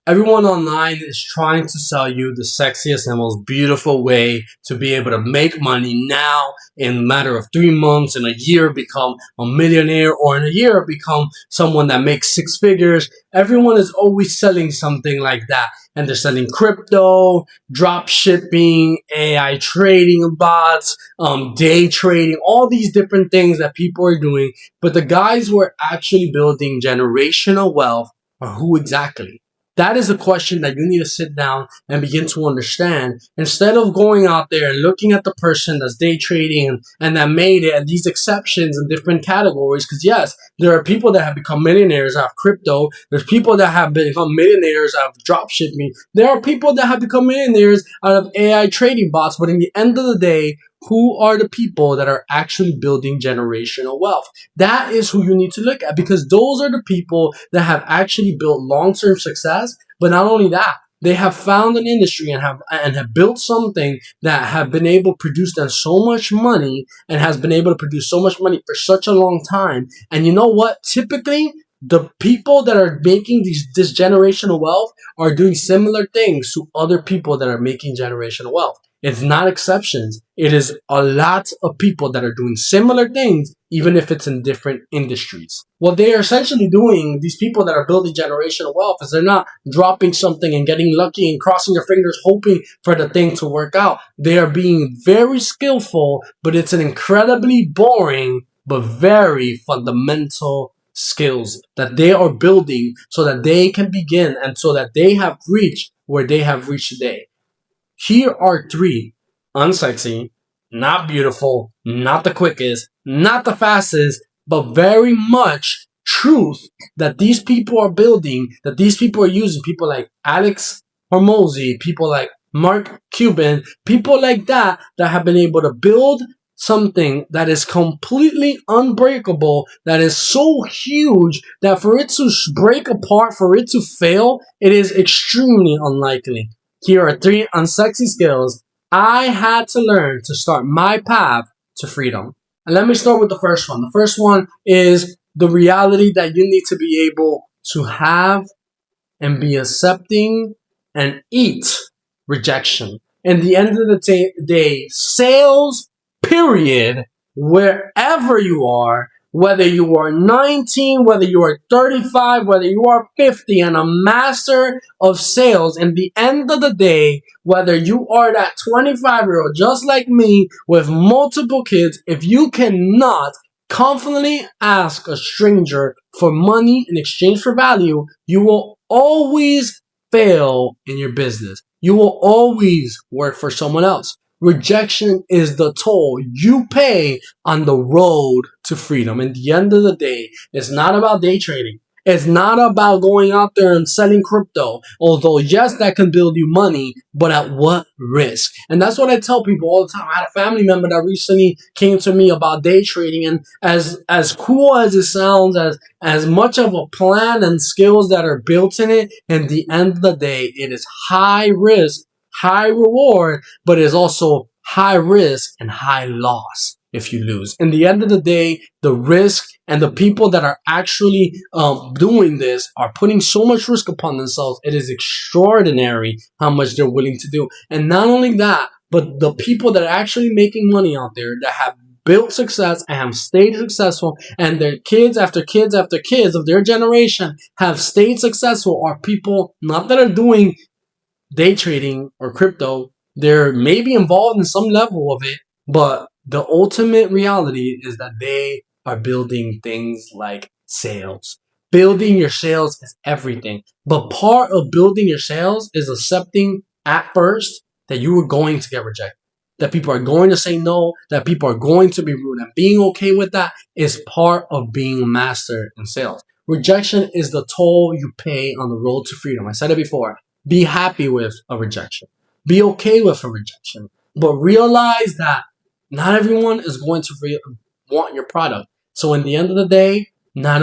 Everyone online is trying to sell you the sexiest and most beautiful way to be able to make money now in a matter of 3 months, in a year become a millionaire, or in a year become someone that makes six figures. Everyone is always selling something like that. And they're selling crypto, drop shipping, AI trading bots, day trading, all these different things that people are doing. But the guys who are actually building generational wealth are who exactly? That is a question that you need to sit down and begin to understand, instead of going out there and looking at the person that's day trading and that made it, and these exceptions in different categories. Because yes, there are people that have become millionaires out of crypto. There's people that have become millionaires out of drop shipping. There are people that have become millionaires out of AI trading bots. But in the end of the day, who are the people that are actually building generational wealth? That is who you need to look at, because those are the people that have actually built long-term success. But not only that, they have found an industry and have built something that have been able to produce them so much money, and has been able to produce so much money for such a long time. And you know what? Typically, the people that are making this generational wealth are doing similar things to other people that are making generational wealth. It's not exceptions. It is a lot of people that are doing similar things, even if it's in different industries. What they are essentially doing, these people that are building generational wealth, is they're not dropping something and getting lucky and crossing their fingers hoping for the thing to work out. They are being very skillful, but it's an incredibly boring but very fundamental skills that they are building so that they can begin, and so that they have reached where they have reached today. Here are three: unsexy, not beautiful, not the quickest, not the fastest, but very much truth that these people are building, that these people are using. People like Alex Hormozy, people like Mark Cuban, people like that have been able to build something that is completely unbreakable, that is so huge that for it to break apart, for it to fail, it is extremely unlikely. Here are three unsexy skills I had to learn to start my path to freedom. And let me start with the first one. The first one is the reality that you need to be able to have and be accepting and eat rejection. In the end of the day, sales, period, wherever you are, whether you are 19, whether you are 35, whether you are 50, and a master of sales, in the end of the day, whether you are that 25-year-old just like me with multiple kids, if you cannot confidently ask a stranger for money in exchange for value, you will always fail in your business. You will always work for someone else. Rejection is the toll you pay on the road to freedom. At the end of the day, it's not about day trading. It's not about going out there and selling crypto. Although, yes, that can build you money, but at what risk? And that's what I tell people all the time. I had a family member that recently came to me about day trading, and as cool as it sounds, as much of a plan and skills that are built in it, in the end of the day, it is high risk, high reward, but it's also high risk and high loss if you lose. In the end of the day, the risk and the people that are actually doing this are putting so much risk upon themselves. It is extraordinary how much they're willing to do. And not only that, but the people that are actually making money out there, that have built success and have stayed successful, and their kids after kids after kids of their generation have stayed successful, are people not that are doing day trading or crypto. They're maybe involved in some level of it, but the ultimate reality is that they are building things like sales. Building your sales is everything. But part of building your sales is accepting at first that you are going to get rejected, that people are going to say no, that people are going to be rude. And being okay with that is part of being a master in sales. Rejection is the toll you pay on the road to freedom. I said it before. Be happy with a rejection. Be okay with a rejection. But realize that not everyone is going to want your product. So in the end of the day, not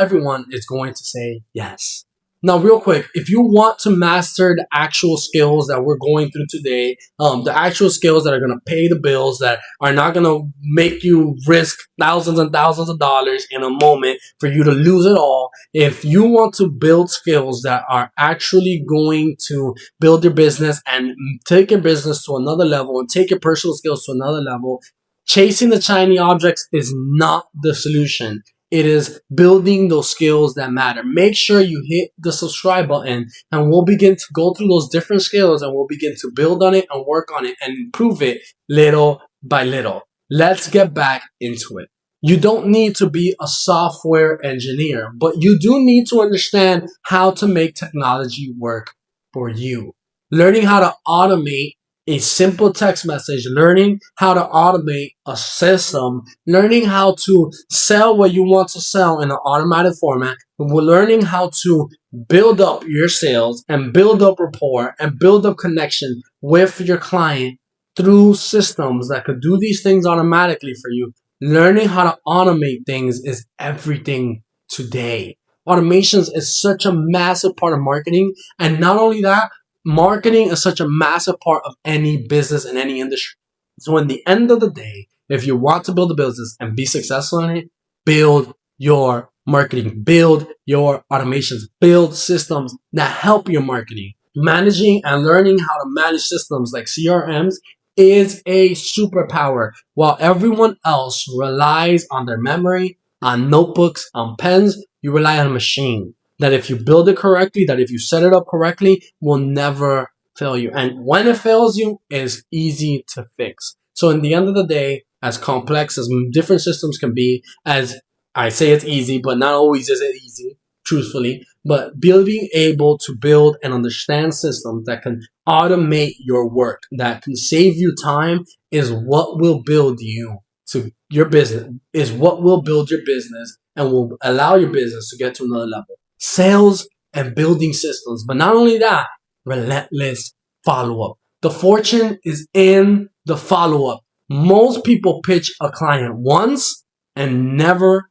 everyone is going to say yes. Now, real quick, if you want to master the actual skills that we're going through today, the actual skills that are going to pay the bills, that are not going to make you risk thousands and thousands of dollars in a moment for you to lose it all, if you want to build skills that are actually going to build your business and take your business to another level and take your personal skills to another level, chasing the shiny objects is not the solution. It is building those skills that matter. Make sure you hit the subscribe button, and we'll begin to go through those different skills, and we'll begin to build on it and work on it and improve it little by little. Let's get back into it. You don't need to be a software engineer, but you do need to understand how to make technology work for you. Learning how to automate a simple text message, learning how to automate a system, learning how to sell what you want to sell in an automated format. We're learning how to build up your sales and build up rapport and build up connection with your client through systems that could do these things automatically for you. Learning how to automate things is everything today. Automations is such a massive part of marketing. And not only that, marketing is such a massive part of any business in any industry. So in the end of the day, if you want to build a business and be successful in it, build your marketing, build your automations, build systems that help your marketing. Managing and learning how to manage systems like CRMs is a superpower. While everyone else relies on their memory, on notebooks, on pens, you rely on a machine that if you build it correctly, that if you set it up correctly, will never fail you. And when it fails you, it's easy to fix. So in the end of the day, as complex as different systems can be, as I say it's easy, but not always is it easy, truthfully, but being able to build and understand systems that can automate your work, that can save you time, is what will build you to your business, is what will build your business and will allow your business to get to another level. Sales and building systems. But not only that, relentless follow-up. The fortune is in the follow-up. Most people pitch a client once and never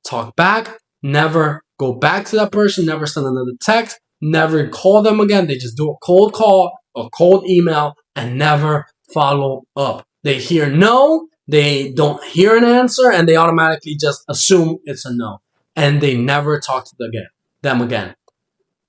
talk back, never go back to that person, never send another text, never call them again. They just do a cold call, a cold email, and never follow up. They hear no, they don't hear an answer, and they automatically just assume it's a no. And they never talk to them again.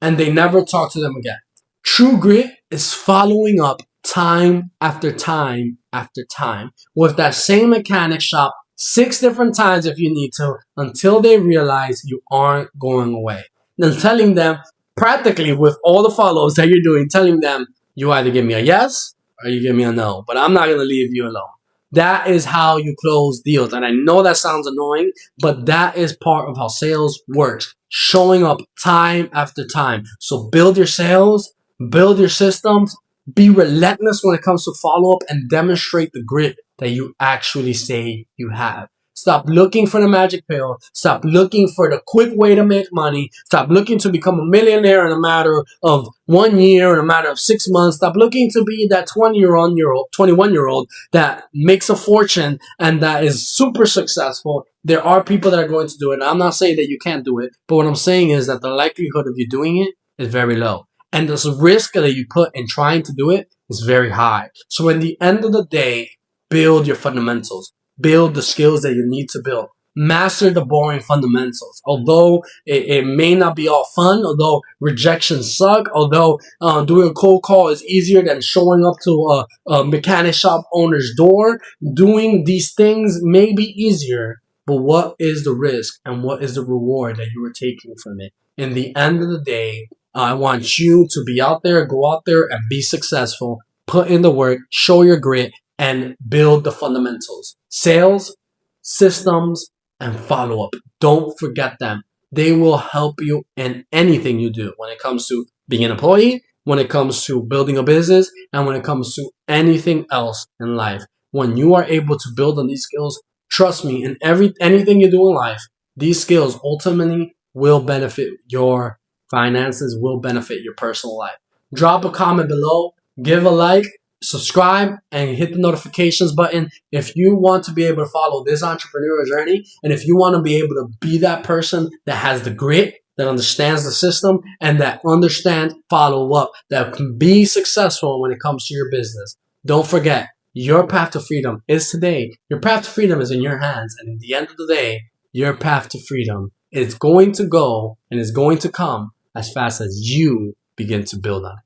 And they never talk to them again. True grit is following up time after time after time with that same mechanic shop 6 different times if you need to, until they realize you aren't going away. Then telling them, practically with all the follow-ups that you're doing, telling them, you either give me a yes or you give me a no, but I'm not going to leave you alone. That is how you close deals. And I know that sounds annoying, but that is part of how sales works. Showing up time after time. So build your sales, build your systems, be relentless when it comes to follow-up, and demonstrate the grit that you actually say you have. Stop looking for the magic pill. Stop looking for the quick way to make money. Stop looking to become a millionaire in a matter of 1 year, in a matter of 6 months. Stop looking to be that 21-year-old that makes a fortune and that is super successful. There are people that are going to do it. I'm not saying that you can't do it, but what I'm saying is that the likelihood of you doing it is very low. And the risk that you put in trying to do it is very high. So in the end of the day, build your fundamentals. Build the skills that you need to build. Master the boring fundamentals. Although it may not be all fun, although rejections suck, although doing a cold call is easier than showing up to a mechanic shop owner's door, doing these things may be easier, but what is the risk and what is the reward that you are taking from it? In the end of the day, I want you to be out there, go out there and be successful. Put in the work, show your grit, and build the fundamentals. Sales, systems, and follow-up. Don't forget them. They will help you in anything you do when it comes to being an employee, when it comes to building a business, and when it comes to anything else in life. When you are able to build on these skills, trust me, in anything you do in life, these skills ultimately will benefit your finances, will benefit your personal life. Drop a comment below, give a like, subscribe, and hit the notifications button if you want to be able to follow this entrepreneurial journey, and if you want to be able to be that person that has the grit that understands the system, and that understands follow up, that can be successful when it comes to your business. Don't forget, your path to freedom is today. Your path to freedom is in your hands. And at the end of the day, your path to freedom is going to go and is going to come as fast as you begin to build on it.